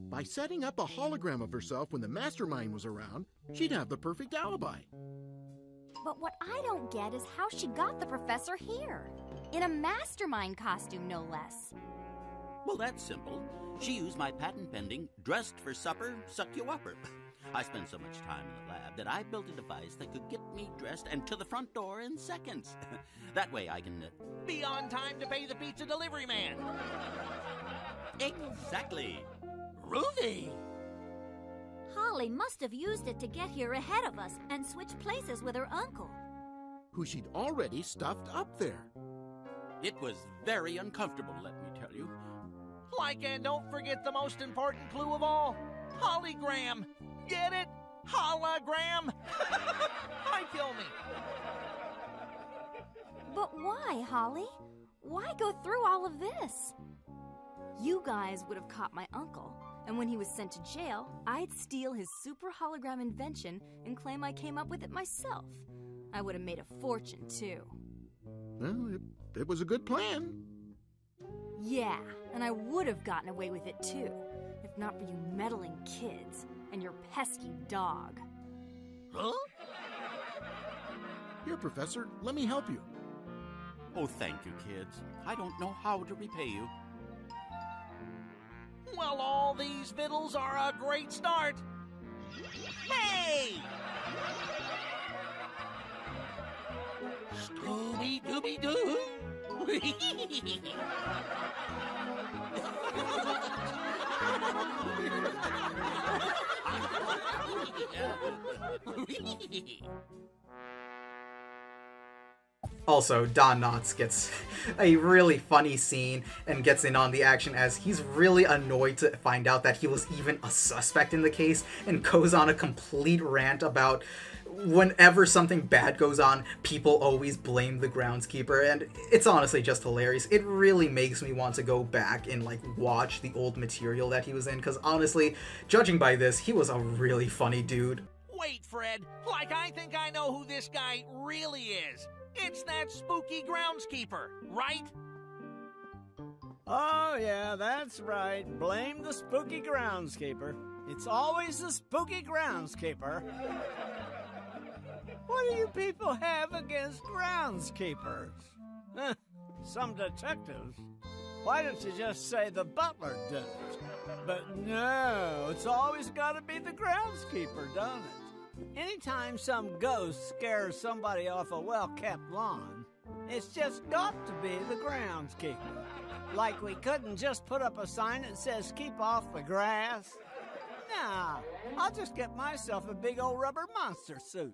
G: By setting up a hologram of herself when the mastermind was around, she'd have the perfect alibi.
I: But what I don't get is how she got the professor here. In a mastermind costume, no less.
J: Well, that's simple. She used my patent-pending, dressed for supper, suck you upper. I spent so much time in the lab that I built a device that could get me dressed and to the front door in seconds. That way I can...
E: Be on time to pay the pizza delivery man.
J: Exactly.
E: Ruthie!
H: Holly must have used it to get here ahead of us and switch places with her uncle.
G: Who she'd already stuffed up there.
J: It was very uncomfortable, let me tell you.
E: Like, and don't forget the most important clue of all. Hologram. Get it? Hologram. Hi, kill me.
I: But why, Holly? Why go through all of this? You guys would have caught my uncle. And when he was sent to jail, I'd steal his super hologram invention and claim I came up with it myself. I would have made a fortune, too.
G: Well, it was a good plan.
I: Yeah, and I would have gotten away with it, too, if not for you meddling kids and your pesky dog.
J: Huh?
G: Here, Professor, let me help you.
J: Oh, thank you, kids. I don't know how to repay you.
E: Well, all these vittles are a great start. Hey!
J: Scooby-Dooby-Doo!
A: Also, Don Knotts gets a really funny scene and gets in on the action as he's really annoyed to find out that he was even a suspect in the case and goes on a complete rant about whenever something bad goes on, people always blame the groundskeeper, and it's honestly just hilarious. It really makes me want to go back and watch the old material that he was in, because honestly, judging by this, he was a really funny dude.
E: Wait, Fred, I think I know who this guy really is. It's that spooky groundskeeper, right?
K: Oh, yeah, that's right. Blame the spooky groundskeeper. It's always the spooky groundskeeper. What do you people have against groundskeepers? Some detectives. Why don't you just say the butler did it? But no, it's always got to be the groundskeeper, don't it? Anytime some ghost scares somebody off a well-kept lawn, it's just got to be the groundskeeper. Like we couldn't just put up a sign that says, keep off the grass. Nah, I'll just get myself a big old rubber monster suit.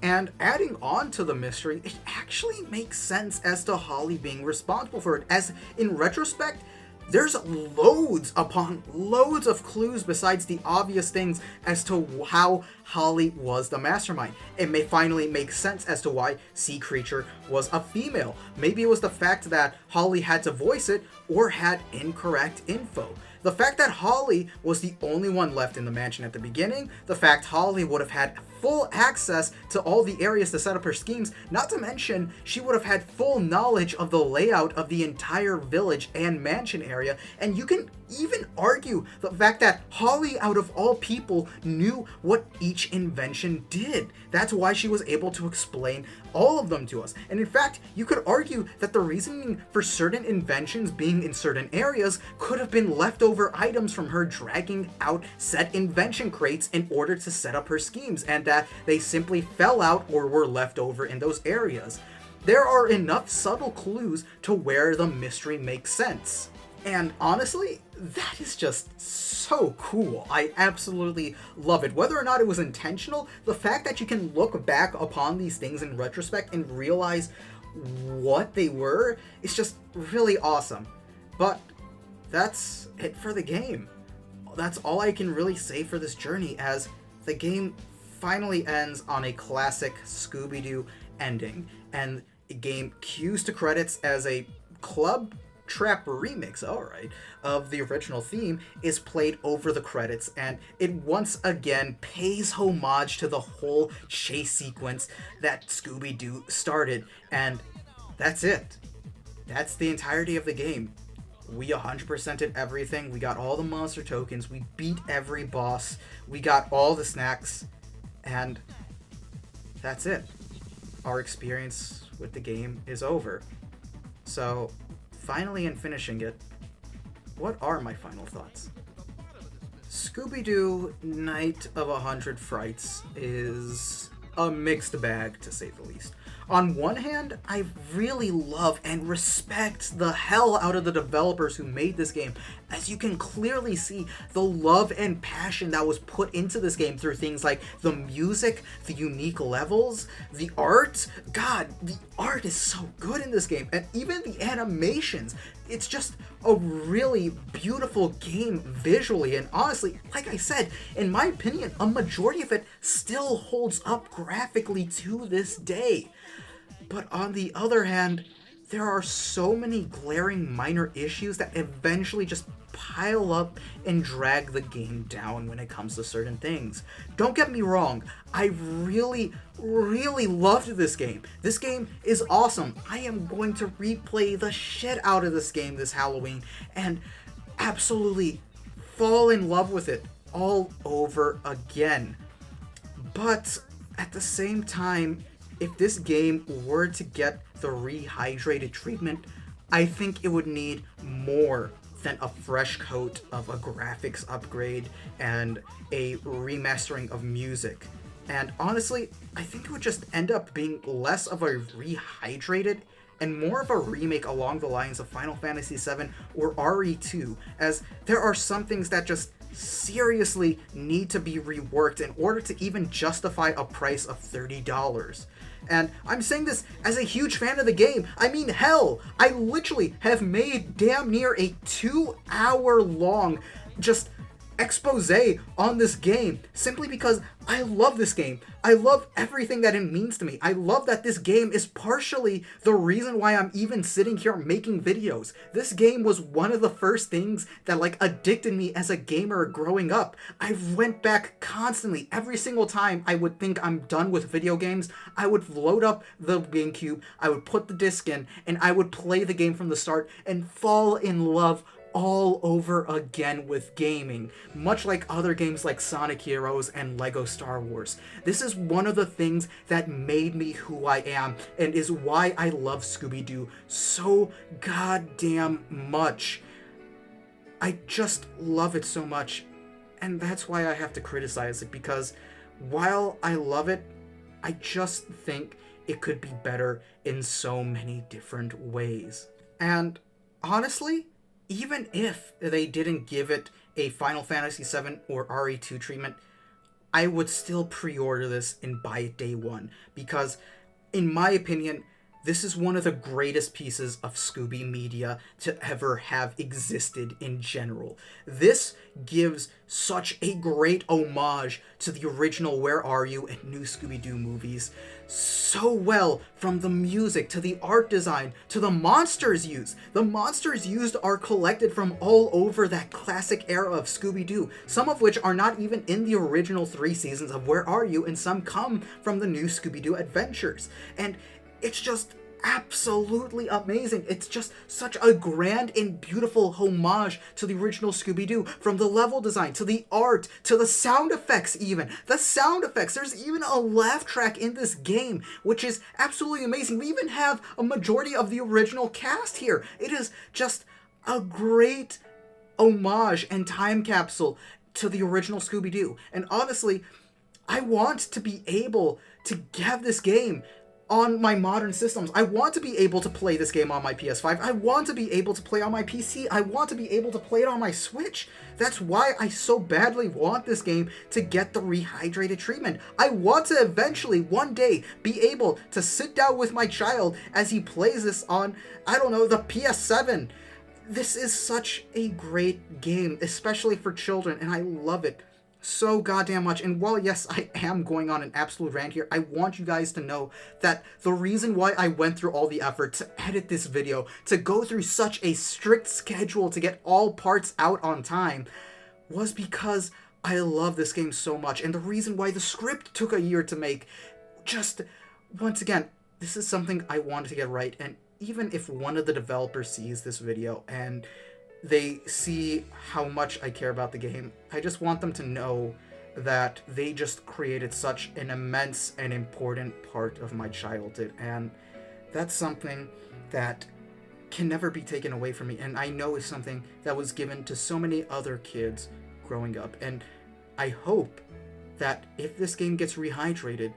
A: And adding on to the mystery, it actually makes sense as to Holly being responsible for it, as in retrospect, there's loads upon loads of clues besides the obvious things as to how Holly was the mastermind. It may finally make sense as to why Sea Creature was a female. Maybe it was the fact that Holly had to voice it or had incorrect info. The fact that Holly was the only one left in the mansion at the beginning, the fact Holly would have had full access to all the areas to set up her schemes, not to mention she would have had full knowledge of the layout of the entire village and mansion area, and you can even argue the fact that Holly, out of all people, knew what each invention did. That's why she was able to explain all of them to us. And in fact, you could argue that the reasoning for certain inventions being in certain areas could have been leftover items from her dragging out set invention crates in order to set up her schemes, and that they simply fell out or were left over in those areas. There are enough subtle clues to where the mystery makes sense. And honestly, that is just so cool. I absolutely love it. Whether or not it was intentional, the fact that you can look back upon these things in retrospect and realize what they were is just really awesome. But that's it for the game. That's all I can really say for this journey, as the game finally ends on a classic Scooby Doo ending, and the game cues to credits as a Club Trap remix, alright, of the original theme is played over the credits, and it once again pays homage to the whole chase sequence that Scooby Doo started, and that's it. That's the entirety of the game. We 100%ed everything, we got all the monster tokens, we beat every boss, we got all the snacks, and that's it. Our experience with the game is over. So, finally, in finishing it, what are my final thoughts? Scooby-Doo Night of 100 Frights is a mixed bag, to say the least. On one hand, I really love and respect the hell out of the developers who made this game, as you can clearly see the love and passion that was put into this game through things like the music, the unique levels, the art. God, the art is so good in this game, and even the animations. It's just a really beautiful game visually, and honestly, like I said, in my opinion, a majority of it still holds up graphically to this day. But on the other hand, there are so many glaring minor issues that eventually just pile up and drag the game down when it comes to certain things. Don't get me wrong, I really loved this game. This game is awesome. I am going to replay the shit out of this game this Halloween and absolutely fall in love with it all over again. But at the same time, if this game were to get the rehydrated treatment, I think it would need more than a fresh coat of a graphics upgrade and a remastering of music. And honestly, I think it would just end up being less of a rehydrated and more of a remake along the lines of Final Fantasy VII or RE2, as there are some things that just seriously need to be reworked in order to even justify a price of $30. And I'm saying this as a huge fan of the game. I mean, hell, I literally have made damn near a 2-hour long just expose on this game simply because I love this game. I love everything that it means to me. I love that this game is partially the reason why I'm even sitting here making videos. This game was one of the first things that like addicted me as a gamer growing up. I went back constantly. Every single time I would think I'm done with video games, I would load up the GameCube, I would put the disc in, and I would play the game from the start and fall in love all over again with gaming, much like other games like Sonic Heroes and Lego Star Wars. This is one of the things that made me who I am and is why I love Scooby Doo so goddamn much. I just love it so much, and that's why I have to criticize it, because while I love it, I just think it could be better in so many different ways. And honestly, even if they didn't give it a Final Fantasy VII or RE2 treatment, I would still pre-order this and buy it day one, because in my opinion, this is one of the greatest pieces of Scooby media to ever have existed in general. This gives such a great homage to the original Where Are You and new Scooby Doo movies so well, from the music to the art design to the monsters used. The monsters used are collected from all over that classic era of Scooby Doo, some of which are not even in the original 3 seasons of Where Are You, and some come from the new Scooby Doo adventures. And it's just absolutely amazing. It's just such a grand and beautiful homage to the original Scooby-Doo, from the level design to the art to the sound effects even. The sound effects, there's even a laugh track in this game, which is absolutely amazing. We even have a majority of the original cast here. It is just a great homage and time capsule to the original Scooby-Doo. And honestly, I want to be able to have this game on my modern systems. I want to be able to play this game on my PS5. I want to be able to play on my PC. I want to be able to play it on my Switch. That's why I so badly want this game to get the rehydrated treatment. I want to eventually, one day, be able to sit down with my child as he plays this on, I don't know, the PS7. This is such a great game, especially for children, and I love it so goddamn much. And while yes, I am going on an absolute rant here, I want you guys to know that the reason why I went through all the effort to edit this video, to go through such a strict schedule to get all parts out on time, was because I love this game so much. And the reason why the script took a year to make, just once again, this is something I wanted to get right. And even if one of the developers sees this video and they see how much I care about the game, I just want them to know that they just created such an immense and important part of my childhood, and that's something that can never be taken away from me, and I know is something that was given to so many other kids growing up. And I hope that if this game gets rehydrated,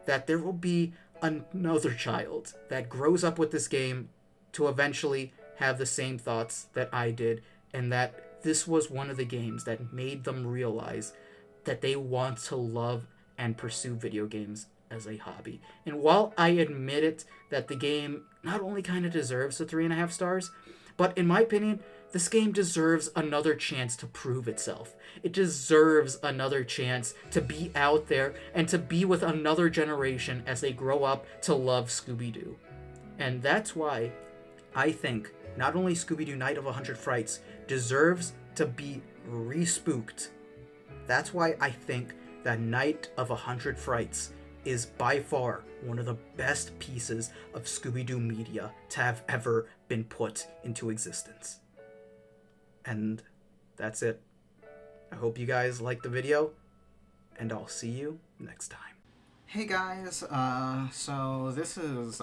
A: that there will be another child that grows up with this game to eventually have the same thoughts that I did, and that this was one of the games that made them realize that they want to love and pursue video games as a hobby. And while I admit it, that the game not only kind of deserves the 3.5 stars, but in my opinion, this game deserves another chance to prove itself. It deserves another chance to be out there and to be with another generation as they grow up to love Scooby Doo. And that's why I think not only Scooby-Doo Night of 100 Frights deserves to be re-spooked, that's why I think that Night of 100 Frights is by far one of the best pieces of Scooby-Doo media to have ever been put into existence. And that's it. I hope you guys liked the video, and I'll see you next time. Hey guys, so this is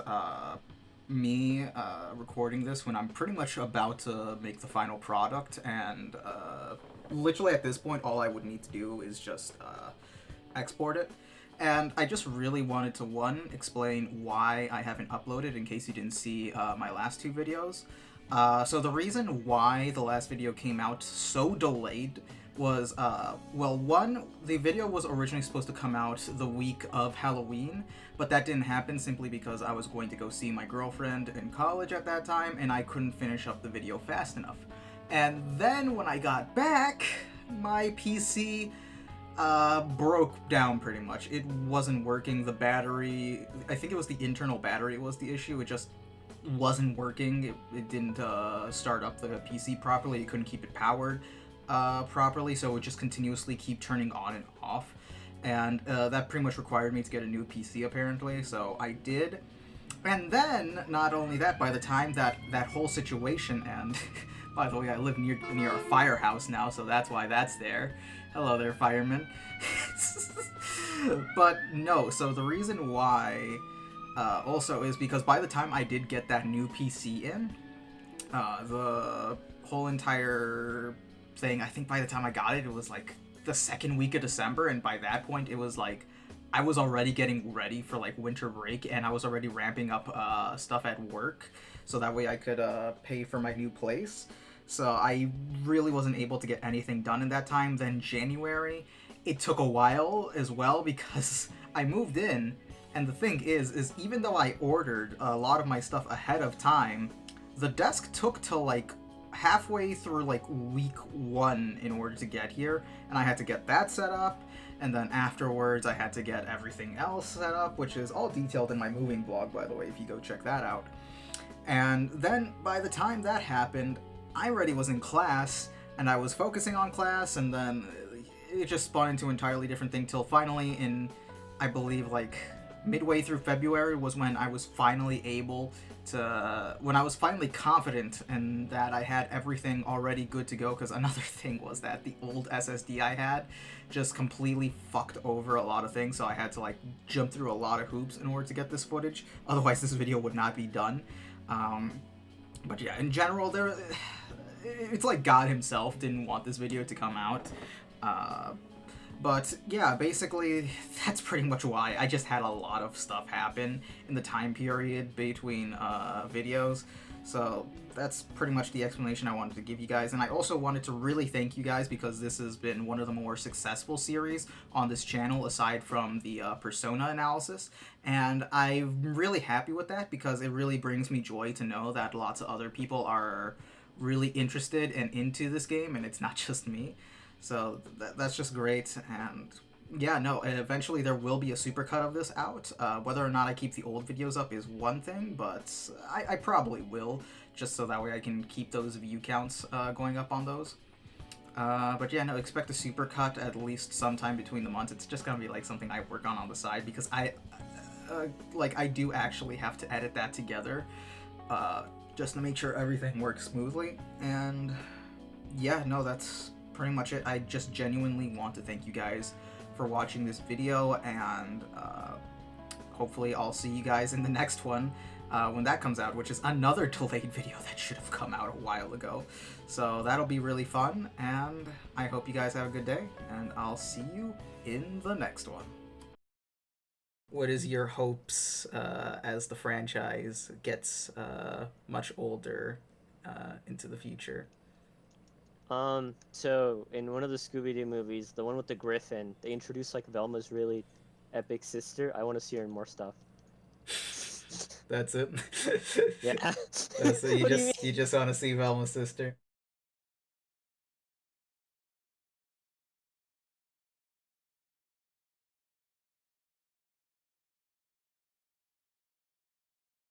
A: me recording this when I'm pretty much about to make the final product, and literally at this point all I would need to do is just export it. And I just really wanted to, one, explain why I haven't uploaded in case you didn't see my last two videos. So the reason why the last video came out so delayed was, well, one, the video was originally supposed to come out the week of Halloween, but that didn't happen simply because I was going to go see my girlfriend in college at that time, and I couldn't finish up the video fast enough. And then when I got back, my PC broke down pretty much. It wasn't working. The battery, I think it was the internal battery was the issue. It just wasn't working. It didn't start up the PC properly. It couldn't keep it powered properly, so it would just continuously keep turning on and off, and that pretty much required me to get a new PC apparently, so I did. And then, not only that, by the time that whole situation, and by the way, I live near a firehouse now, so that's why that's there. Hello there, fireman. But no, so the reason why also is because by the time I did get that new PC in, the whole entire thing, I think by the time I got it, it was like the second week of December, and by that point it was like I was already getting ready for like winter break, and I was already ramping up stuff at work so that way I could pay for my new place. So I really wasn't able to get anything done in that time. Then January, it took a while as well because I moved in, and the thing is even though I ordered a lot of my stuff ahead of time, the desk took till like halfway through like week 1 in order to get here, and I had to get that set up, and then afterwards I had to get everything else set up, which is all detailed in my moving blog, by the way, if you go check that out. And then by the time that happened, I already was in class, and I was focusing on class, and then it just spun into an entirely different thing till finally in, I believe, like midway through February was when I was finally able to, when I was finally confident and that I had everything already good to go, because another thing was that the old SSD I had just completely fucked over a lot of things, so I had to like jump through a lot of hoops in order to get this footage, otherwise this video would not be done. But yeah, in general, it's like God himself didn't want this video to come out. But yeah, basically, that's pretty much why. I just had a lot of stuff happen in the time period between videos. So that's pretty much the explanation I wanted to give you guys. And I also wanted to really thank you guys because this has been one of the more successful series on this channel aside from the Persona analysis. And I'm really happy with that because it really brings me joy to know that lots of other people are really interested and into this game, and it's not just me. So that's just great. And yeah, no, and eventually there will be a supercut of this out. Whether or not I keep the old videos up is one thing, but I probably will, just so that way I can keep those view counts going up on those. But yeah, no, expect a supercut at least sometime between the months. It's just gonna be like something I work on the side because I do actually have to edit that together just to make sure everything works smoothly. And yeah, no, that's pretty much it. I just genuinely want to thank you guys for watching this video, and hopefully I'll see you guys in the next one when that comes out, which is another delayed video that should have come out a while ago. So that'll be really fun, and I hope you guys have a good day, and I'll see you in the next one. What is your hopes as the franchise gets much older into the future?
L: So in one of the Scooby-Doo movies, the one with the Griffin, they introduced like Velma's really epic sister. I want to see her in more stuff.
A: That's it?
L: Yeah.
A: That's it. You just want to see Velma's sister?